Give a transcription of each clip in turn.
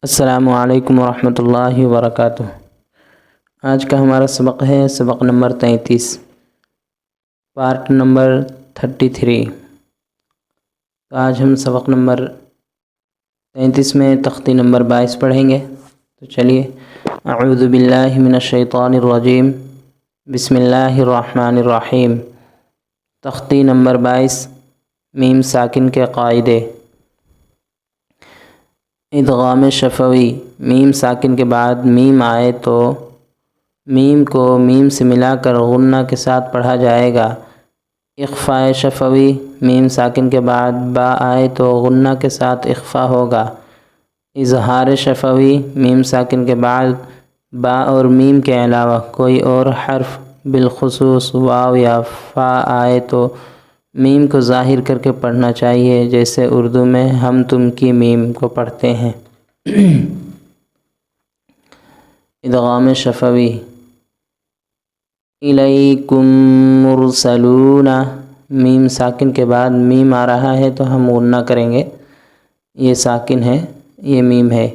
السلام علیکم ورحمۃ اللہ وبرکاتہ۔ آج کا ہمارا سبق ہے سبق نمبر 33، پارٹ نمبر 33۔ تو آج ہم سبق نمبر 33 میں تختی نمبر 22 پڑھیں گے۔ تو چلیے، اعوذ باللہ من الشیطان الرجیم، بسم اللہ الرحمن الرحیم۔ تختی نمبر 22، میم ساکن کے قاعدے۔ ادغام شفوی، میم ساکن کے بعد میم آئے تو میم کو میم سے ملا کر غنہ کے ساتھ پڑھا جائے گا۔ اخفاء شفوی، میم ساکن کے بعد با آئے تو غنہ کے ساتھ اخفاء ہوگا۔ اظہار شفوی، میم ساکن کے بعد با اور میم کے علاوہ کوئی اور حرف بالخصوص واو یا فا آئے تو میم کو ظاہر کر کے پڑھنا چاہیے، جیسے اردو میں ہم تم کی میم کو پڑھتے ہیں۔ ادغام شفوی، الیکم مرسلون، میم ساکن کے بعد میم آ رہا ہے تو ہم غنہ کریں گے۔ یہ ساکن ہے، یہ میم ہے،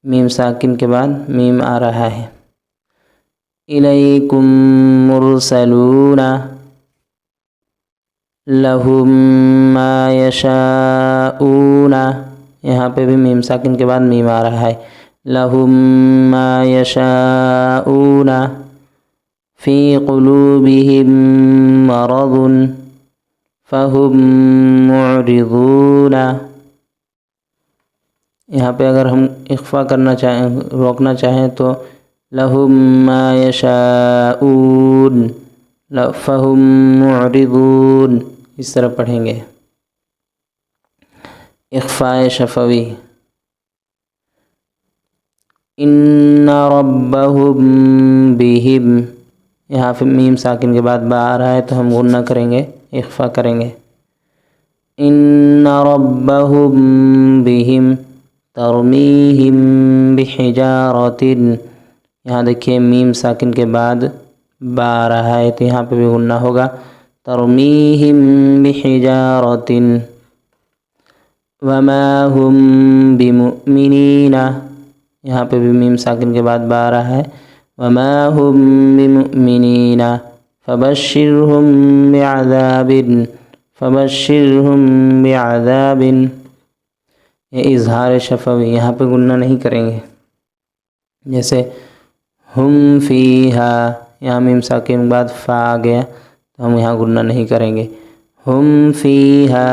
میم ساکن کے بعد میم آ رہا ہے۔ الیکم مرسلون لہم ما یشاؤون، یہاں پہ بھی میم ساکن کے بعد میم آ رہا ہے۔ لہم ما یشاؤون فی قلوبہم مرض فہم معرضون، یہاں پہ اگر ہم اخفاء کرنا چاہیں، روکنا چاہیں تو لہم ما یشاؤون فہم معرضون، اس طرح پڑھیں گے۔ اخفاء شفوی، ان ربہم بہم، یہاں پہ میم ساکن کے بعد با آ رہا ہے تو ہم غنہ کریں گے، اخفاء کریں گے۔ ان ربہم بہم ترمیہم بحجارۃ، یہاں دیکھیے میم ساکن کے بعد با آ رہا ہے تو یہاں پہ بھی غنہ ہوگا۔ ترمیہم بحجارۃ وما ہم بمؤمنین، یہاں پہ بھی میم ساکن کے بعد با آ رہا ہے۔ وما ہم بمؤمنین فبشرہم بعذاب، فبشرہم بعذاب، یہ اظہار شفوی، یہاں پہ غنہ نہیں کریں گے۔ جیسے ہم فیہا، یہاں میم ساکن کے بعد فا آ گیا تو ہم یہاں غنہ نہیں کریں گے۔ ہم فیہا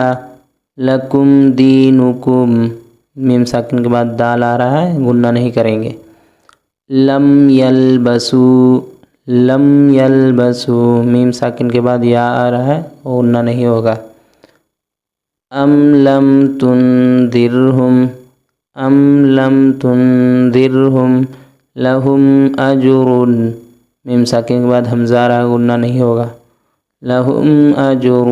لکم دینکم، میم ساکن کے بعد دال آ رہا ہے، غنہ نہیں کریں گے۔ لم یلبسو، لم یلبسو، میم ساکن کے بعد یا آ رہا ہے، غنہ نہیں ہوگا۔ ام لم تنذرہم، ام لم تنذرہم لہم اجر، میم ساکن کے بعد حمزہ آ رہا ہے، غنہ نہیں ہوگا۔ لہم اجر